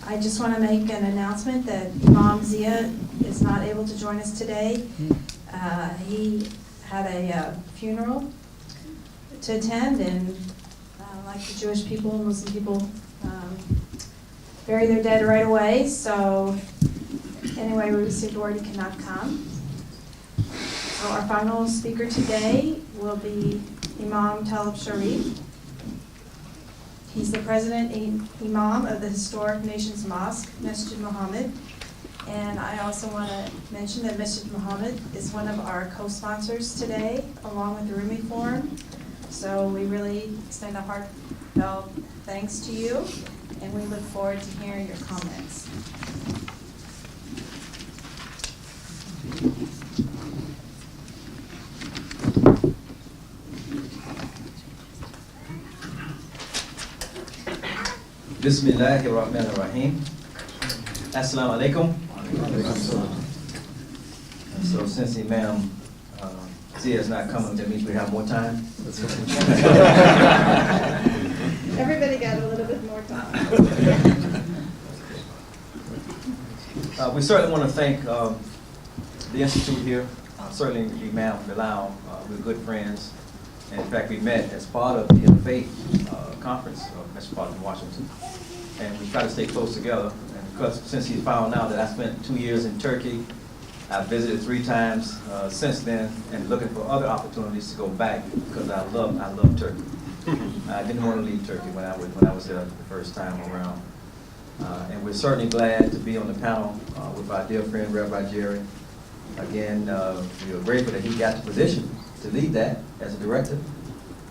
I just want to make an announcement that Imam Zia is not able to join us today. He had a funeral to attend, and like the Jewish people and Muslim people, bury their dead right away. So anyway, we received word he cannot come. So our final speaker today will be Imam Talib Shareef. He's the president Imam of the historic Nations Mosque, Masjid Muhammad. And I also want to mention that Masjid Muhammad is one of our co-sponsors today, along with the Rumi Forum. So we really extend a heartfelt thanks to you, and we look forward to hearing your comments. Bismillahirrahmanirrahim. Assalamu alaikum. So since Imam Zia is not coming, that means we have more time. Everybody got a little bit more time. We certainly want to thank the Institute here, certainly Imam Bilal. We're good friends. And in fact, we met as part of the Interfaith Conference of Metropolitan Washington. And we try to stay close together. And because since he found out that I spent 2 years in Turkey, I visited 3 times since then, and looking for other opportunities to go back because I love Turkey. I didn't want to leave Turkey when I was there the first time around. And we're certainly glad to be on the panel with our dear friend Rabbi Jerry. Again, we are grateful that he got the position to lead that as a director.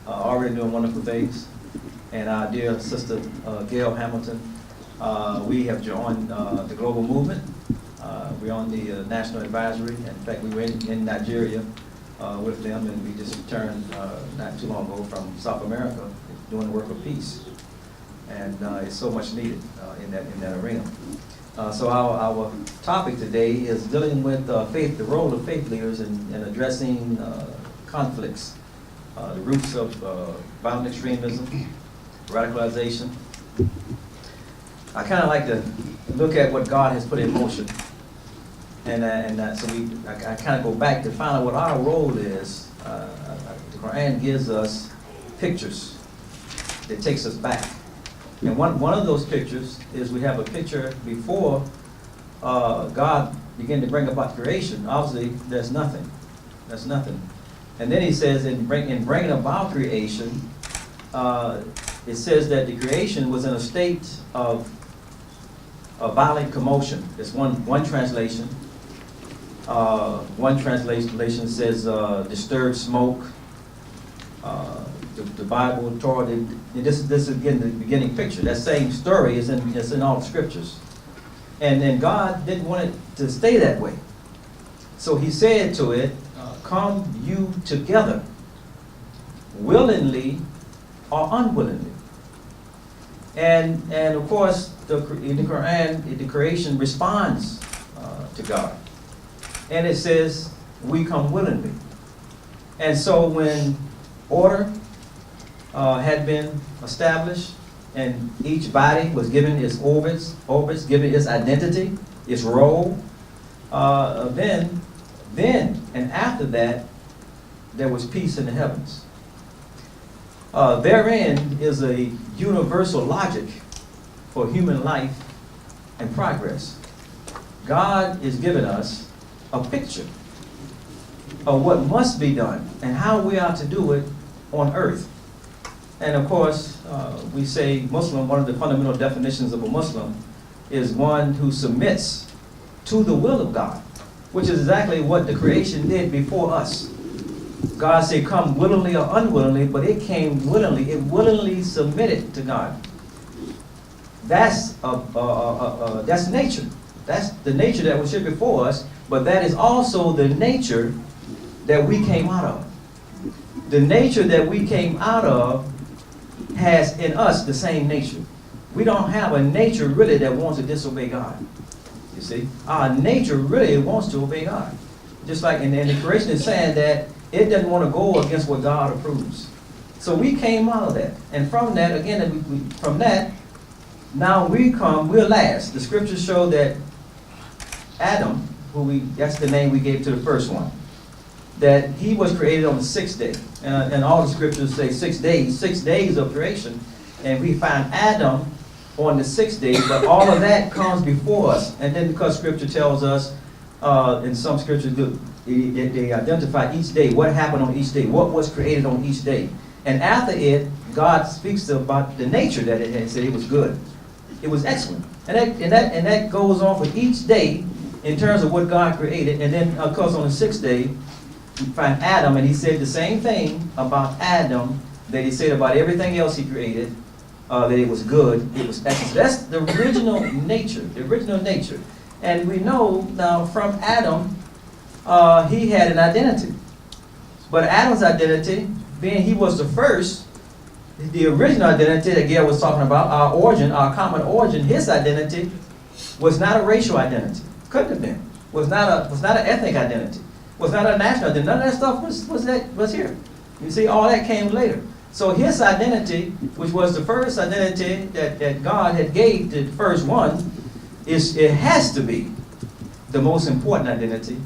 Already doing wonderful things. And our dear sister Gail Hamilton, we have joined the global movement. We're on the national advisory. In fact, we were in Nigeria with them, and we just returned not too long ago from South America doing the work of peace. And it's so much needed in that arena. So our topic today is dealing with faith, the role of faith leaders in addressing conflicts, the roots of violent extremism, radicalization. I kind of like to look at what God has put in motion, and so I kind of go back to find out what our role is. The Quran gives us pictures that takes us back, and one of those pictures is we have a picture before God began to bring about creation. Obviously, there's nothing. And then he says in bringing about creation, it says that the creation was in a state of violent commotion. It's one translation. One translation says disturbed smoke. The Bible, Torah. This is again the beginning picture. That same story is in all the scriptures. And then God didn't want it to stay that way. So he said to it, come you together, willingly or unwillingly. And of course, in the Quran, the creation responds to God. And it says, we come willingly. And so when order had been established, and each body was given its orbits, given its identity, its role, then and after that, there was peace in the heavens. Therein is a universal logic for human life and progress. God is giving us a picture of what must be done and how we are to do it on earth. And of course, we say Muslim, one of the fundamental definitions of a Muslim is one who submits to the will of God, which is exactly what the creation did before us. God said, come willingly or unwillingly, but it came willingly. It willingly submitted to God. That's nature. That's the nature that was here before us, but that is also the nature that we came out of. The nature that we came out of has in us the same nature. We don't have a nature really that wants to disobey God. You see, our nature really wants to obey God. Just like, and the creation is saying that it doesn't want to go against what God approves. So we came out of that. And from that, again, from that, now we're last. The scriptures show that Adam, that's the name we gave to the first one, that he was created on the sixth day. And all the scriptures say 6 days of creation. And we find Adam on the sixth day, but all of that comes before us. And then because scripture tells us, in some scriptures, they identify each day, what happened on each day, what was created on each day. And after it, God speaks about the nature that it had, said it was good. It was excellent. And that goes on for each day in terms of what God created. And then, of course, on the sixth day, we find Adam, and he said the same thing about Adam that he said about everything else he created, that it was good, it was excellent. That's the original nature, And we know now from Adam, he had an identity. But Adam's identity, being he was the first, the original identity that Gail was talking about, our origin, our common origin, his identity was not a racial identity. Couldn't have been. Was not an ethnic identity. Was not a national identity. None of that stuff was here. You see, all that came later. So his identity, which was the first identity that God had gave to the first one, it has to be the most important identity,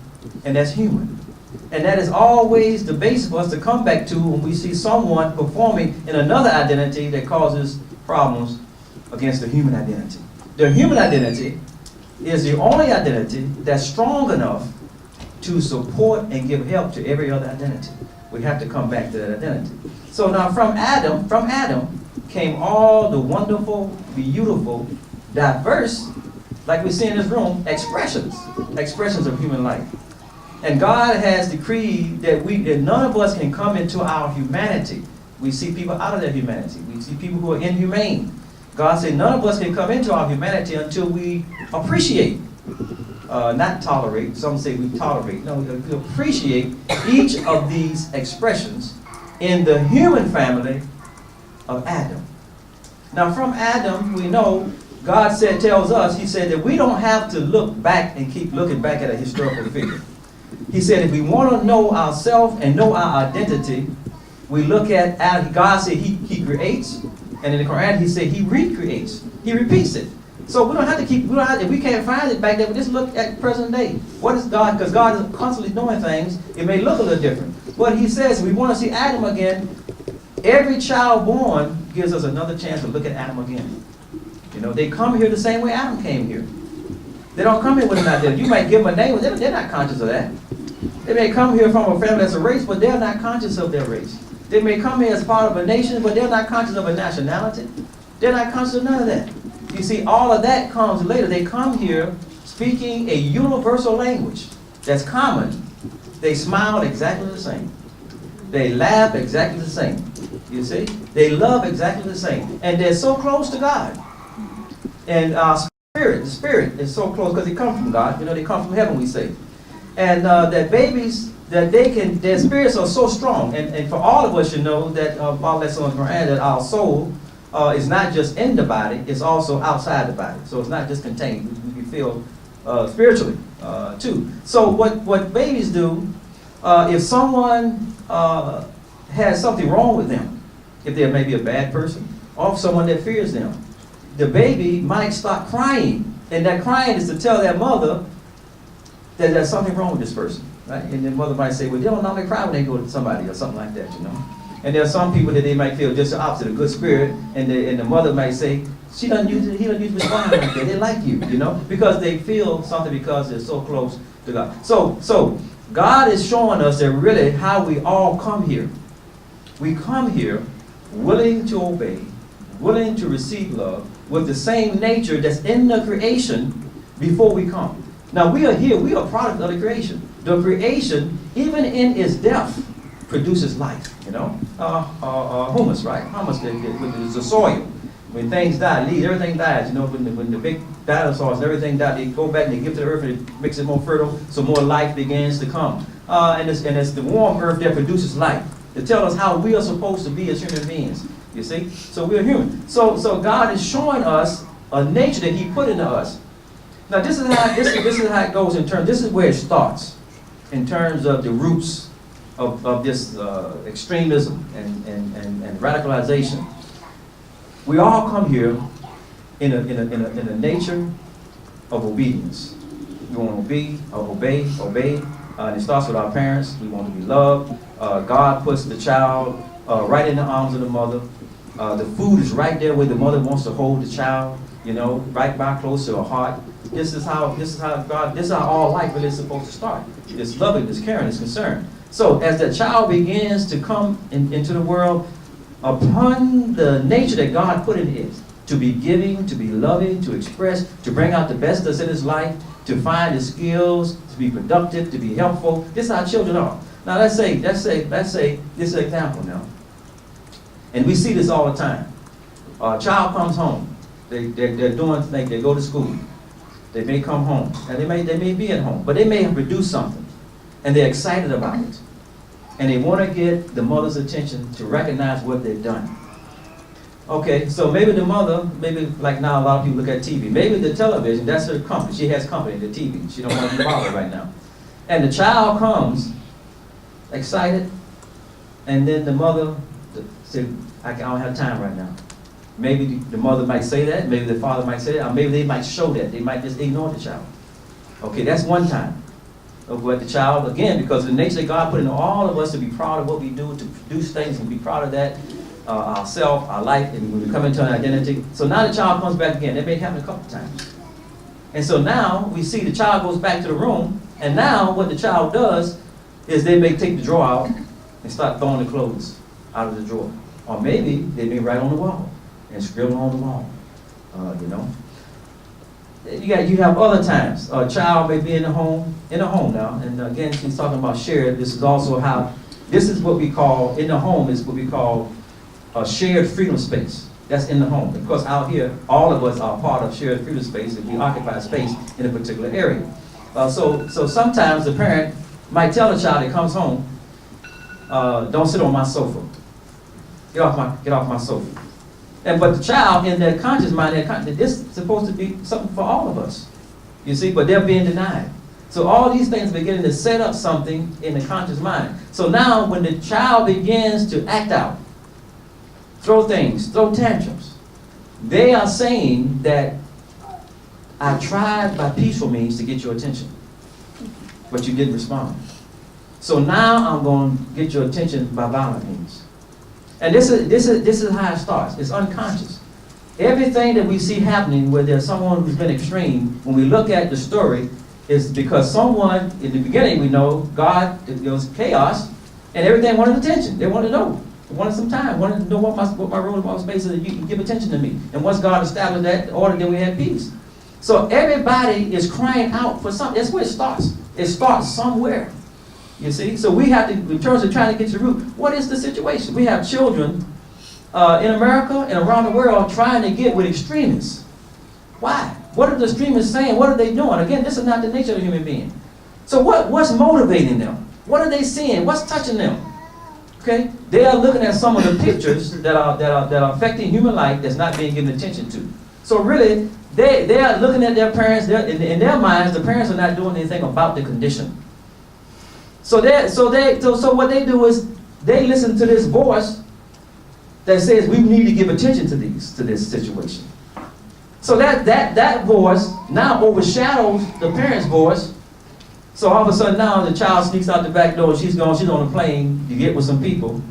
and that's human. And that is always the basis for us to come back to when we see someone performing in another identity that causes problems against the human identity. The human identity is the only identity that's strong enough to support and give help to every other identity. We have to come back to that identity. So now from Adam came all the wonderful, beautiful, diverse, like we see in this room, expressions of human life. And God has decreed that none of us can come into our humanity. We see people out of their humanity. We see people who are inhumane. God said none of us can come into our humanity until we appreciate, not tolerate. Some say we tolerate. No, we appreciate each of these expressions in the human family of Adam. Now from Adam, we know God tells us, he said that we don't have to look back and keep looking back at a historical figure. He said if we want to know ourselves and know our identity, we look at Adam. God said he creates, and in the Quran he said he recreates. He repeats it. So we don't have to if we can't find it back there, we just look at present day. What is God? Because God is constantly doing things. It may look a little different. But he says if we want to see Adam again, every child born gives us another chance to look at Adam again. You know, they come here the same way Adam came here. They don't come here with an identity. You might give them a name, but they're not conscious of that. They may come here from a family that's a race, but they're not conscious of their race. They may come here as part of a nation, but they're not conscious of a nationality. They're not conscious of none of that. You see, all of that comes later. They come here speaking a universal language that's common. They smile exactly the same. They laugh exactly the same. You see? They love exactly the same. And they're so close to God. And our the spirit is so close because they come from God. You know, they come from heaven, we say. And that babies, their spirits are so strong. And for all of us, you know, that Paul lets on the Quran, that our soul is not just in the body, it's also outside the body. So it's not just contained. We feel spiritually too. So what babies do, if someone has something wrong with them, if they're maybe a bad person, or someone that fears them, the baby might start crying. And that crying is to tell their mother that there's something wrong with this person. Right? And the mother might say, well, they don't normally cry when they go to somebody or something like that, you know. And there are some people that they might feel just the opposite, a good spirit, and the mother might say, he doesn't usually respond like that. They like you know, because they feel something because they're so close to God. So God is showing us that really how we all come here. We come here willing to obey, willing to receive love, with the same nature that's in the creation before we come. Now we are here, we are a product of the creation. The creation, even in its death, produces life, you know. Humus, right? Humus is the soil. When things die, everything dies, you know, when the big dinosaurs and everything die, they go back and they give to the earth and it makes it more fertile, so more life begins to come. And it's the warm earth that produces life, to tell us how we are supposed to be as human beings. You see? So we're human. So God is showing us a nature that he put into us. Now this is how it goes in terms, this is where it starts in terms of the roots of this extremism and radicalization. We all come here in a nature of obedience. We want to obey. And it starts with our parents. We want to be loved. God puts the child right in the arms of the mother. The food is right there where the mother wants to hold the child, right by close to her heart. This is how all life really is supposed to start. It's loving, it's caring, it's concern. So as the child begins to come into the world, upon the nature that God put in it, to be giving, to be loving, to express, to bring out the best that's in his life, to find the skills, to be productive, to be helpful. This is how children are. Now let's say this is an example now. And we see this all the time. A child comes home. They're doing things. They go to school. They may come home, and they may be at home, but they may have produced something, and they're excited about it, and they want to get the mother's attention to recognize what they've done. Okay, so maybe the mother, maybe like now a lot of people look at TV. Maybe the television, that's her company. She has company, the TV. She don't want to be bothered right now. And the child comes excited, and then the mother said, I don't have time right now. Maybe the mother might say that, maybe the father might say that, or maybe they might show that. They might just ignore the child. Okay, that's one time of what the child, again, because the nature that God put in all of us to be proud of what we do, to produce things and be proud of that, ourself, our life, and when we come into an identity. So now the child comes back again. That may happen a couple times. And so now we see the child goes back to the room, and now what the child does is they may take the drawer out and start throwing the clothes out of the drawer. Or maybe they may write on the wall and scribble on the wall. You have other times. A child may be in a home now, and again, she's talking about shared. This is what we call, in the home is what we call a shared freedom space. That's in the home. Of course, out here, all of us are part of shared freedom space if we occupy space in a particular area. So sometimes the parent might tell a child that comes home, don't sit on my sofa. Get off my sofa. But the child, in their conscious mind, this is supposed to be something for all of us. You see, but they're being denied. So all these things are beginning to set up something in the conscious mind. So now when the child begins to act out, throw tantrums, they are saying that I tried by peaceful means to get your attention, but you didn't respond. So now I'm going to get your attention by violent means. And this is how it starts. It's unconscious. Everything that we see happening where there's someone who's been extreme, when we look at the story, is because someone, in the beginning we know, God, it was chaos, and everything wanted attention. They wanted to know. They wanted some time. Wanted to know what my role, what my space is, that you can give attention to me. And once God established that order, then we had peace. So everybody is crying out for something. That's where it starts. It starts somewhere. You see? So we have to, in terms of trying to get to the root, what is the situation? We have children in America and around the world trying to get with extremists. Why? What are the extremists saying? What are they doing? Again, this is not the nature of a human being. So what's motivating them? What are they seeing? What's touching them? Okay? They are looking at some of the pictures that are affecting human life that's not being given attention to. So really, they are looking at their parents. In their minds, the parents are not doing anything about the condition. So what they do is they listen to this voice that says we need to give attention to this situation. So that voice now overshadows the parent's voice. So all of a sudden now the child sneaks out the back door. She's on a plane. You get with some people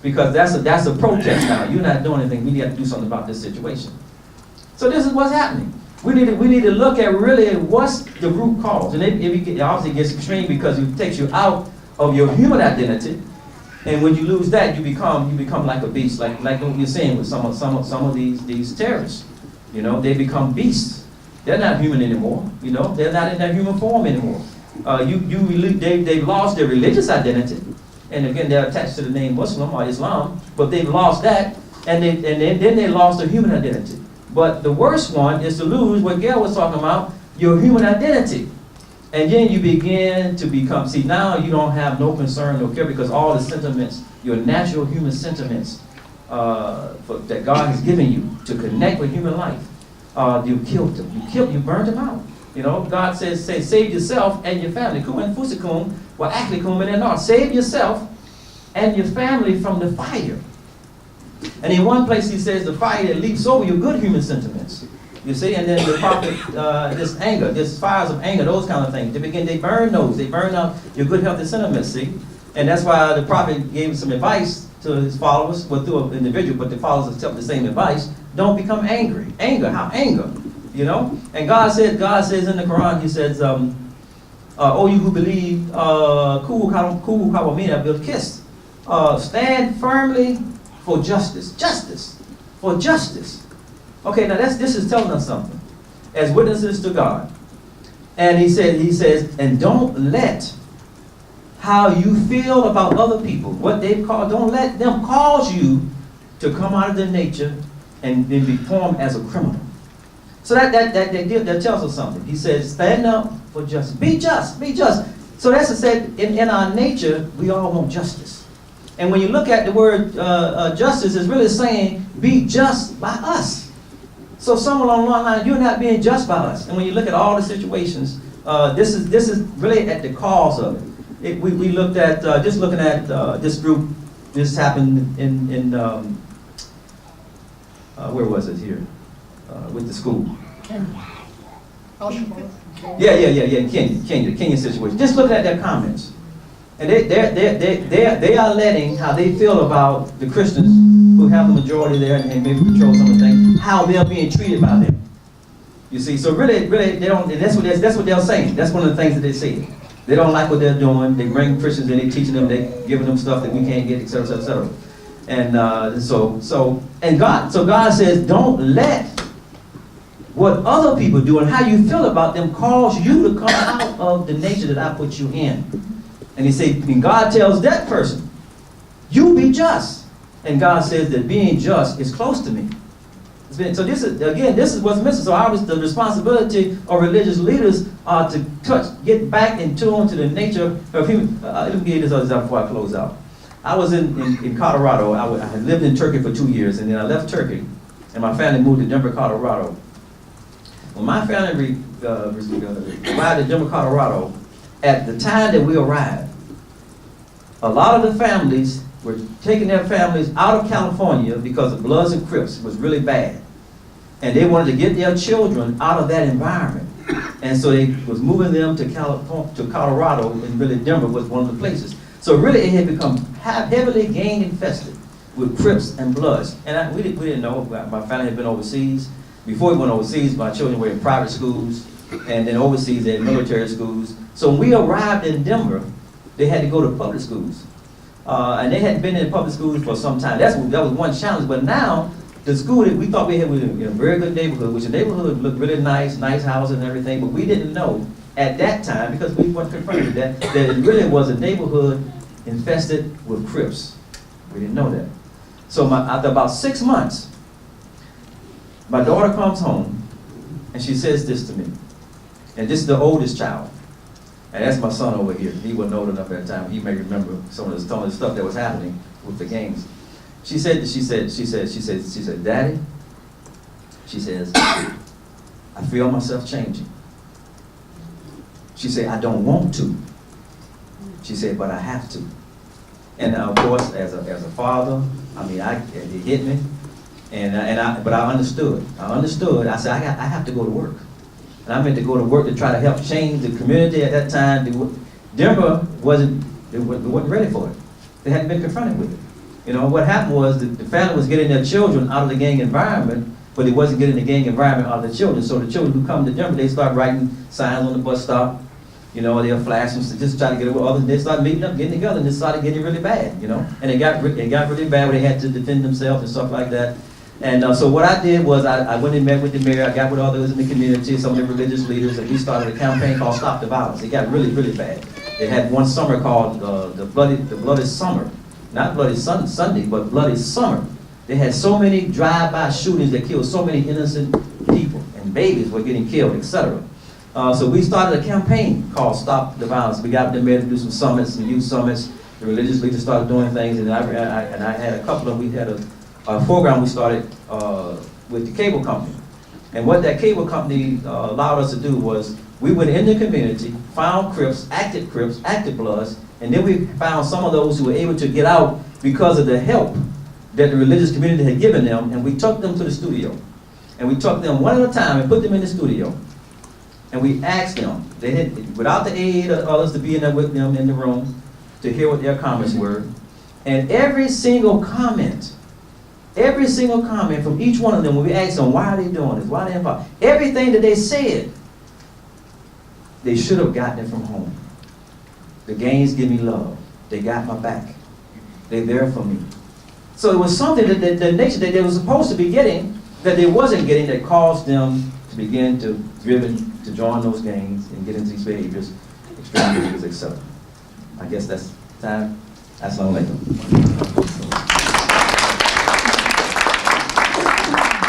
because that's a protest now. You're not doing anything. We need to do something about this situation. So this is what's happening. We need to look at really what's the root cause, and it obviously gets extreme because it takes you out of your human identity, and when you lose that, you become like a beast, like what you're saying with some of these terrorists. They become beasts. They're not human anymore. They're not in their human form anymore. They've lost their religious identity, and again they're attached to the name Muslim or Islam, but they've lost that, and then they lost their human identity. But the worst one is to lose what Gail was talking about, your human identity. And then you begin to become, now you don't have no concern, no care, because all the sentiments, your natural human sentiments that God has given you to connect with human life, you killed them. You burned them out. God says, save yourself and your family. Save yourself and your family from the fire. And in one place he says the fire that leaps over your good human sentiments. You see, and then the prophet, this anger, this fires of anger, those kind of things. They burn those. They burn out your good healthy sentiments, see? And that's why the prophet gave some advice to his followers, well, through an individual, but the followers accept the same advice. Don't become angry. Anger, how anger? You know? And God says in the Quran, he says, oh, you who believe, kuhu kawamina bil kiss. Stand firmly for justice. Justice. For justice. Okay, now this is telling us something. As witnesses to God. And he says, and don't let how you feel about other people, what they call, don't let them cause you to come out of their nature and then be formed as a criminal. So that tells us something. He says, stand up for justice. Be just, be just. So that's to say, in our nature, we all want justice. And when you look at the word justice, it's really saying, be just by us. So somewhere along the line, you're not being just by us. And when you look at all the situations, this is really at the cause of it. We looked at, just looking at this group, this happened in where was it here? With the school. Yeah, Kenya situation. Just looking at their comments. And they are letting how they feel about the Christians who have the majority there and maybe control some of the things, how they're being treated by them. You see, so really, they don't, and that's what they're saying. That's one of the things that they say. They don't like what they're doing. They bring Christians in, they teaching them, they giving them stuff that we can't get, etc., etc. And so God says, don't let what other people do and how you feel about them cause you to come out of the nature that I put you in. And he said, and God tells that person, you be just. And God says that being just is close to me. So this is what's missing. So the responsibility of religious leaders are to get back in tune to the nature of human. Let me give you this other example before I close out. I was in Colorado. I had lived in Turkey for 2 years, and then I left Turkey, and my family moved to Denver, Colorado. When my family arrived in Denver, Colorado, at the time that we arrived, a lot of the families were taking their families out of California because the Bloods and Crips was really bad. And they wanted to get their children out of that environment. And so they was moving them to Colorado, and really Denver was one of the places. So really it had become heavily gang infested with Crips and Bloods. And we didn't know. My family had been overseas. Before we went overseas, my children were in private schools, and then overseas they had military schools. So when we arrived in Denver, they had to go to public schools. And they had been in public schools for some time. That was one challenge. But now, the school that we thought we had was in a very good neighborhood, which the neighborhood looked really nice houses and everything, but we didn't know at that time, because we weren't confronted with that it really was a neighborhood infested with Crips. We didn't know that. So after about 6 months, my daughter comes home, and she says this to me. And this is the oldest child. And that's my son over here. He wasn't old enough at the time. He may remember some of the stuff that was happening with the gangs. She said, Daddy, she says, I feel myself changing. She said, I don't want to. She said, but I have to. And of course, as a father, I mean, it hit me. But I understood. I said, I have to go to work. And I meant to go to work to try to help change the community at that time. Denver wasn't ready for it. They hadn't been confronted with it. You know, what happened was the family was getting their children out of the gang environment, but it wasn't getting the gang environment out of the children. So the children who come to Denver, they start writing signs on the bus stop. You know, they'll flash them to just try to get away with others. They started meeting up, getting together, and it started getting really bad, you know. And it got really bad where they had to defend themselves and stuff like that. And so what I did was I went and met with the mayor. I got with others in the community, some of the religious leaders, and we started a campaign called Stop the Violence. It got really, really bad. They had one summer called the Bloody Summer. Not Bloody Sunday, but Bloody Summer. They had so many drive-by shootings that killed so many innocent people, and babies were getting killed, etc. So we started a campaign called Stop the Violence. We got the mayor to do some summits, some youth summits. The religious leaders started doing things, and I had a couple of, we had a program we started with the cable company. And what that cable company allowed us to do was, we went in the community, found Crips, active Bloods, and then we found some of those who were able to get out because of the help that the religious community had given them, and we took them to the studio. And we took them one at a time and put them in the studio. And we asked them, they didn't, without the aid of others to be in there with them in the room, to hear what their comments were. And every single comment from each one of them, when we asked them, why are they doing this? Why are they involved? Everything that they said, they should have gotten it from home. The gangs give me love. They got my back. They're there for me. So it was something that the nation that they were supposed to be getting, that they wasn't getting, that caused them to begin to driven to join those gangs and get into these behaviors, extreme behaviors, etc. I guess that's time. That's long later.